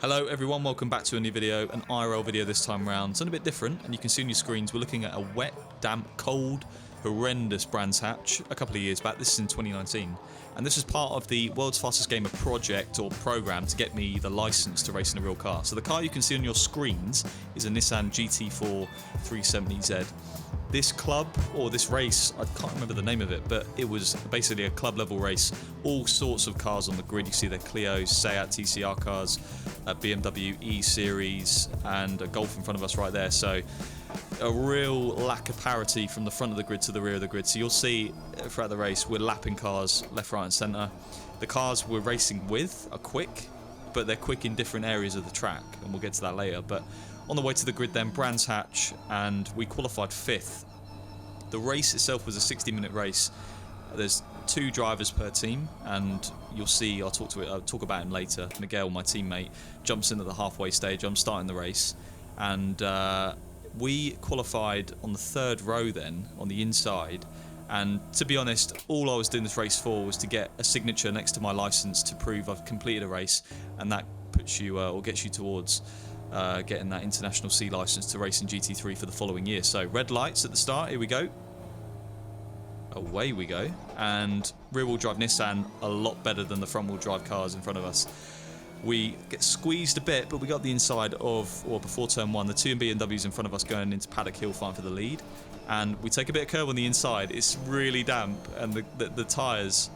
Hello everyone, welcome back to a new video, an IRL video this time around. Something a bit different, and you can see on your screens we're looking at a wet, damp, cold, horrendous Brands Hatch a couple of years back. This is in 2019, and this is part of the World's Fastest Gamer project or program to get me the license to race in a real car. So the car you can see on your screens is a Nissan GT4 370Z. This club, or this race, I can't remember the name of it, but it was basically a club level race. All sorts of cars on the grid. You see the Clios, Seat TCR cars, a BMW E Series, and a Golf in front of us right there. So a real lack of parity from the front of the grid to the rear of the grid. So you'll see throughout the race we're lapping cars left, right and centre. The cars we're racing with are quick, but they're quick in different areas of the track, and we'll get to that later. But on the way to the grid then, Brands Hatch, and we qualified 5th. The race itself was a 60-minute race. There's 2 drivers per team, and you'll see, I'll talk about him later. Miguel, my teammate, jumps in at the halfway stage. I'm starting the race, and we qualified on the 3rd row then, on the inside. And to be honest, all I was doing this race for was to get a signature next to my license to prove I've completed a race, and that puts you or gets you towards getting that International C license to race in GT3 for the following year. So red lights at the start, here we go. Away we go. And rear-wheel drive Nissan, a lot better than the front-wheel drive cars in front of us. We get squeezed a bit, but we got the inside of, or before turn 1, the 2 BMWs in front of us going into Paddock Hill fighting for the lead. And we take a bit of curve on the inside. It's really damp, and the tyres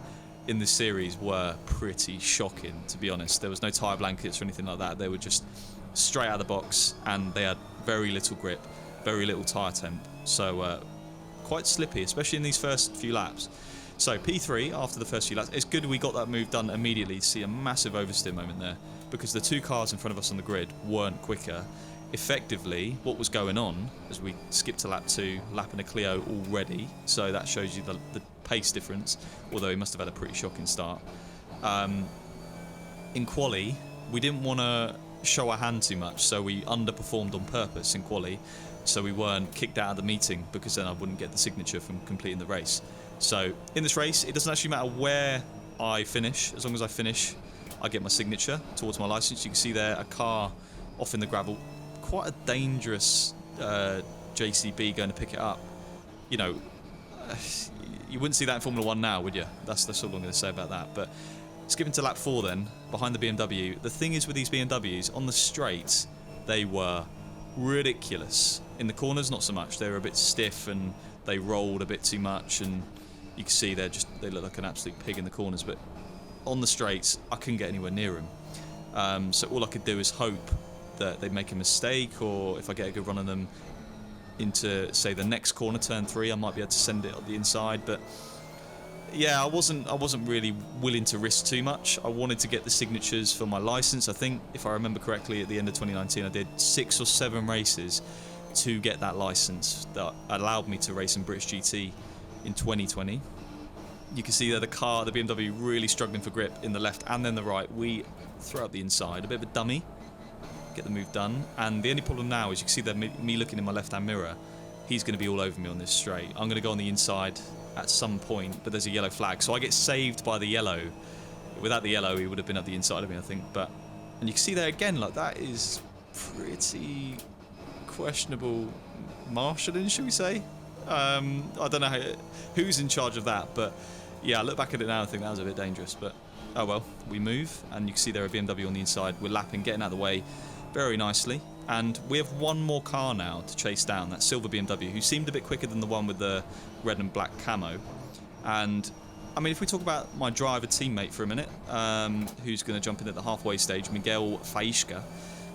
in this series were pretty shocking, to be honest. There was no tyre blankets or anything like that. They were just straight out of the box, and they had very little grip, very little tyre temp. So quite slippy, especially in these first few laps. So P3 after the first few laps. It's good we got that move done immediately to see a massive oversteer moment there, because the 2 cars in front of us on the grid weren't quicker. Effectively, what was going on as we skipped to lap 2, lapping a Clio already, so that shows you the pace difference, although he must have had a pretty shocking start. In quali, we didn't want to show our hand too much, so we underperformed on purpose in quali, so we weren't kicked out of the meeting, because then I wouldn't get the signature from completing the race. So in this race, it doesn't actually matter where I finish. As long as I finish, I get my signature towards my license. You can see there a car off in the gravel, quite a dangerous JCB going to pick it up. You know, you wouldn't see that in Formula 1 now, would you? That's all I'm going to say about that. But skipping to lap 4 then, behind the BMW. The thing is with these BMWs, on the straights, they were ridiculous. In the corners, not so much. They were a bit stiff and they rolled a bit too much, and you can see they look like an absolute pig in the corners. But on the straights, I couldn't get anywhere near them. So all I could do is hope that they'd make a mistake, or if I get a good run on them into, say, the next corner, turn 3, I might be able to send it on the inside. But yeah, I wasn't really willing to risk too much. I wanted to get the signatures for my license. I think, if I remember correctly, at the end of 2019, I did 6 or 7 races to get that license that allowed me to race in British GT in 2020. You can see there the BMW, really struggling for grip in the left and then the right. We throw out the inside, a bit of a dummy, get the move done. And the only problem now is you can see that me looking in my left-hand mirror, he's going to be all over me on this straight. I'm going to go on the inside at some point, but there's a yellow flag, so I get saved by the yellow. Without the yellow, he would have been at the inside of me, I think. And you can see there again, like, that is pretty questionable marshalling, should we say? I don't know who's in charge of that, but yeah, I look back at it now and think that was a bit dangerous. But oh well, we move, and you can see there a BMW on the inside. We're lapping, getting out of the way very nicely, and we have one more car now to chase down, that silver BMW, who seemed a bit quicker than the one with the red and black camo. And I mean, if we talk about my driver teammate for a minute, who's going to jump in at the halfway stage, Miguel Faishka,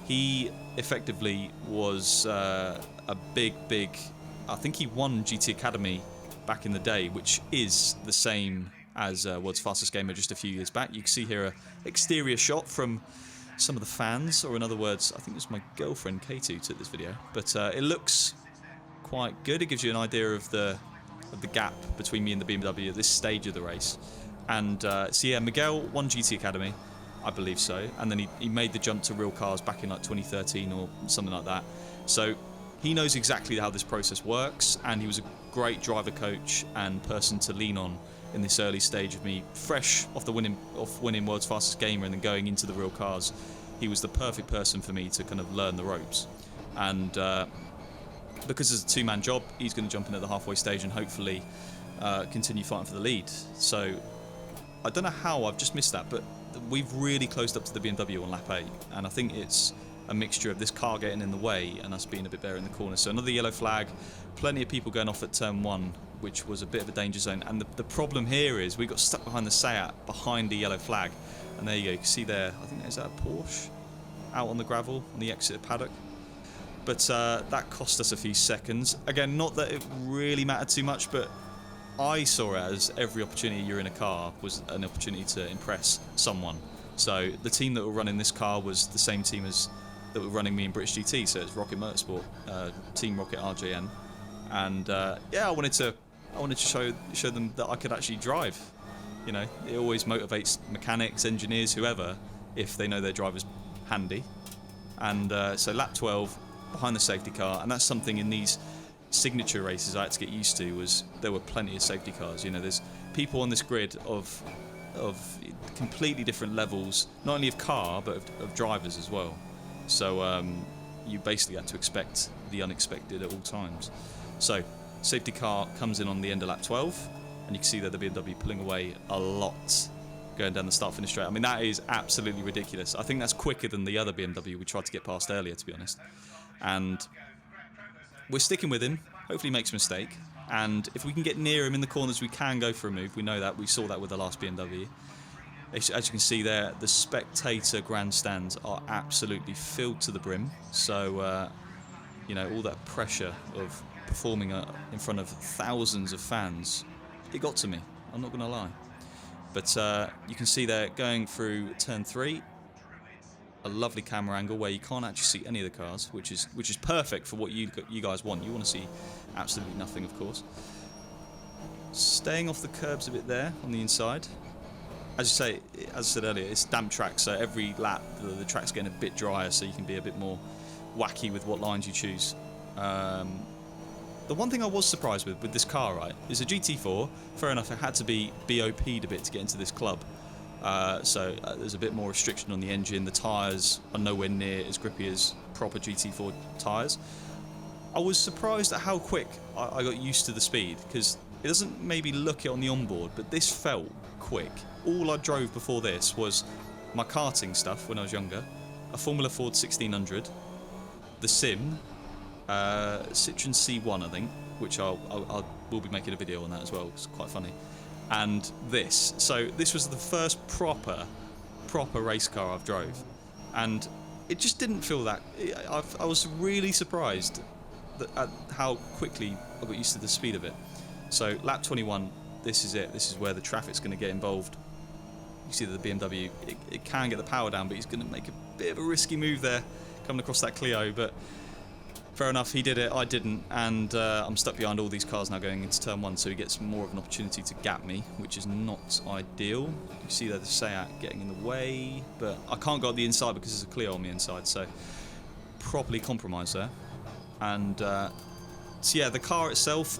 he effectively was a big, I think he won GT Academy back in the day, which is the same as World's Fastest Gamer just a few years back. You can see here an exterior shot from some of the fans, or in other words, I think it was my girlfriend Katie who took this video. But it looks quite good. It gives you an idea of the gap between me and the BMW at this stage of the race. And so yeah, Miguel won GT Academy, I believe so, and then he made the jump to real cars back in like 2013 or something like that. So he knows exactly how this process works, and he was a great driver coach and person to lean on in this early stage of me fresh off winning World's Fastest Gamer and then going into the real cars he was the perfect person for me to kind of learn the ropes. And because it's a two-man job, he's going to jump in at the halfway stage and hopefully continue fighting for the lead. So I don't know how I've just missed that, but we've really closed up to the BMW on lap 8, and I think it's a mixture of this car getting in the way and us being a bit better in the corner. So another yellow flag, plenty of people going off at turn 1, which was a bit of a danger zone. And the problem here is we got stuck behind the Seat, behind the yellow flag. And there you go, you can see there, I think is that a Porsche out on the gravel on the exit of paddock. But that cost us a few seconds. Again, not that it really mattered too much, but I saw it as every opportunity you're in a car was an opportunity to impress someone. So the team that were running this car was the same team as that were running me in British GT, so it's Rocket Motorsport, Team Rocket RJN, and yeah, I wanted to show them that I could actually drive. You know, it always motivates mechanics, engineers, whoever, if they know their driver's handy. And so lap 12 behind the safety car, and that's something in these signature races I had to get used to. Was there were plenty of safety cars. You know, there's people on this grid of completely different levels, not only of car but of drivers as well. So you basically had to expect the unexpected at all times. So safety car comes in on the end of lap 12, and you can see that the BMW pulling away a lot going down the start-finish straight. I mean, that is absolutely ridiculous. I think that's quicker than the other BMW we tried to get past earlier, to be honest. And we're sticking with him. Hopefully he makes a mistake. And if we can get near him in the corners, we can go for a move. We know that. We saw that with the last BMW. As you can see there, the spectator grandstands are absolutely filled to the brim. So, you know, all that pressure of performing in front of thousands of fans, it got to me. I'm not going to lie. But you can see there, going through turn 3, a lovely camera angle where you can't actually see any of the cars, which is perfect for what you guys want. You want to see absolutely nothing, of course. Staying off the curbs a bit there on the inside. As I said earlier, it's damp track, so every lap the track's getting a bit drier, so you can be a bit more wacky with what lines you choose. The one thing I was surprised with this car, right, is a GT4. Fair enough, it had to be BOP'd a bit to get into this club. So there's a bit more restriction on the engine. The tyres are nowhere near as grippy as proper GT4 tyres. I was surprised at how quick I got used to the speed, because it doesn't maybe look it on the onboard, but this felt quick. All I drove before this was my karting stuff when I was younger, a Formula Ford 1600, the Sim, Citroen C1 I think, which we'll be making a video on that as well. It's quite funny. And this. So this was the first proper race car I've drove, and it just didn't feel that. I was really surprised at how quickly I got used to the speed of it. So lap 21, this is it. This is where the traffic's going to get involved. You see that the BMW, it can get the power down, but he's going to make a bit of a risky move there, coming across that Clio. But fair enough, he did it, I didn't, and I'm stuck behind all these cars now going into turn 1, so he gets more of an opportunity to gap me, which is not ideal. You see there the Seat getting in the way, but I can't go up the inside because there's a Clio on the inside, so properly compromised there. And so yeah, the car itself,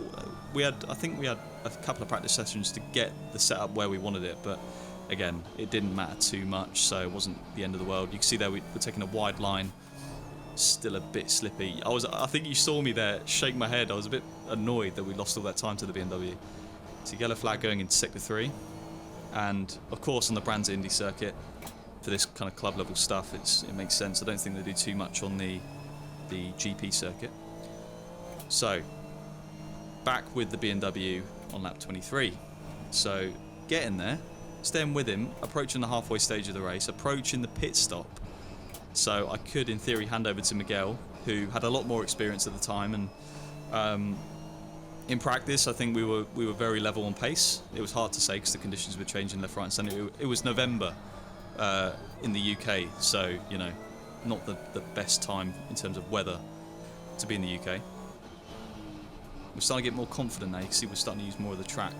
I think we had a couple of practice sessions to get the setup where we wanted it, but again, it didn't matter too much, so it wasn't the end of the world. You can see there we're taking a wide line, still a bit slippy. I think you saw me there shake my head. I was a bit annoyed that we lost all that time to the BMW. So yellow flag going into sector 3, and of course on the Brands Indy circuit for this kind of club level stuff, it makes sense. I don't think they do too much on the GP circuit. So back with the BMW on lap 23. So getting there, staying with him, approaching the halfway stage of the race, approaching the pit stop. So I could, in theory, hand over to Miguel, who had a lot more experience at the time, and in practice, I think we were very level on pace. It was hard to say because the conditions were changing left, right, and centre. It was November in the UK, so you know, not the best time in terms of weather to be in the UK. We're starting to get more confident now. You can see we're starting to use more of the track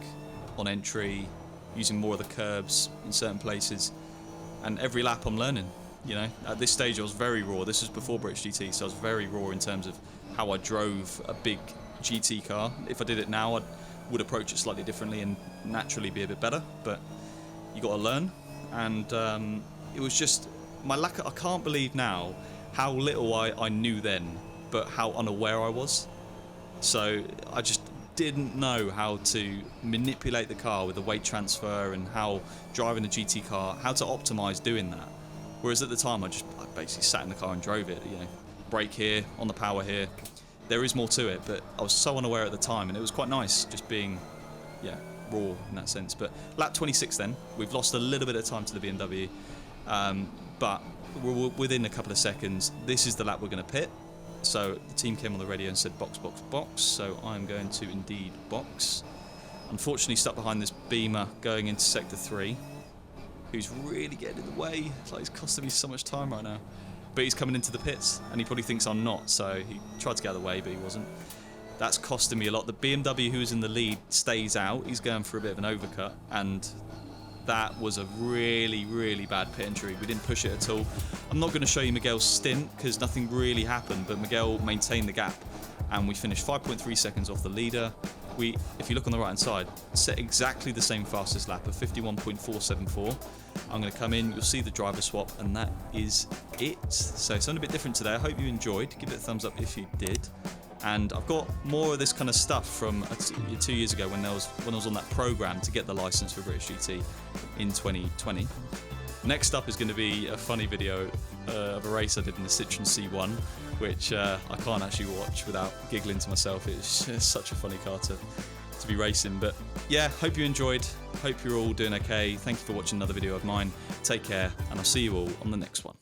on entry, using more of the curbs in certain places, and every lap I'm learning. You know, at this stage I was very raw. This was before British GT, so I was very raw in terms of how I drove a big GT car. If I did it now, I would approach it slightly differently and naturally be a bit better, but you got to learn. And it was just I can't believe now how little I knew then, but how unaware I was. So I just didn't know how to manipulate the car with the weight transfer and how driving a GT car, how to optimize doing that. Whereas at the time I basically sat in the car and drove it, you know, brake here, on the power here. There is more to it, but I was so unaware at the time, and it was quite nice just being, yeah, raw in that sense. But lap 26 then, we've lost a little bit of time to the BMW, but we're within a couple of seconds. This is the lap we're going to pit. So the team came on the radio and said box, box, box, so I'm going to indeed box. Unfortunately stuck behind this Beamer going into sector 3, who's really getting in the way. It's like he's costing me so much time right now. But he's coming into the pits, and he probably thinks I'm not, so he tried to get out of the way, but he wasn't. That's costing me a lot. The BMW who was in the lead stays out. He's going for a bit of an overcut, and that was a really, really bad pit entry. We didn't push it at all. I'm not going to show you Miguel's stint because nothing really happened, but Miguel maintained the gap, and we finished 5.3 seconds off the leader. We, if you look on the right hand side, set exactly the same fastest lap of 51.474. I'm going to come in, you'll see the driver swap, and that is it. So something a bit different today. I hope you enjoyed. Give it a thumbs up if you did. And I've got more of this kind of stuff from 2 years ago when I was on that program to get the license for British GT in 2020. Next up is going to be a funny video of a race I did in the Citroen C1, which I can't actually watch without giggling to myself. It's just such a funny car to be racing. But yeah, hope you enjoyed. Hope you're all doing okay. Thank you for watching another video of mine. Take care, and I'll see you all on the next one.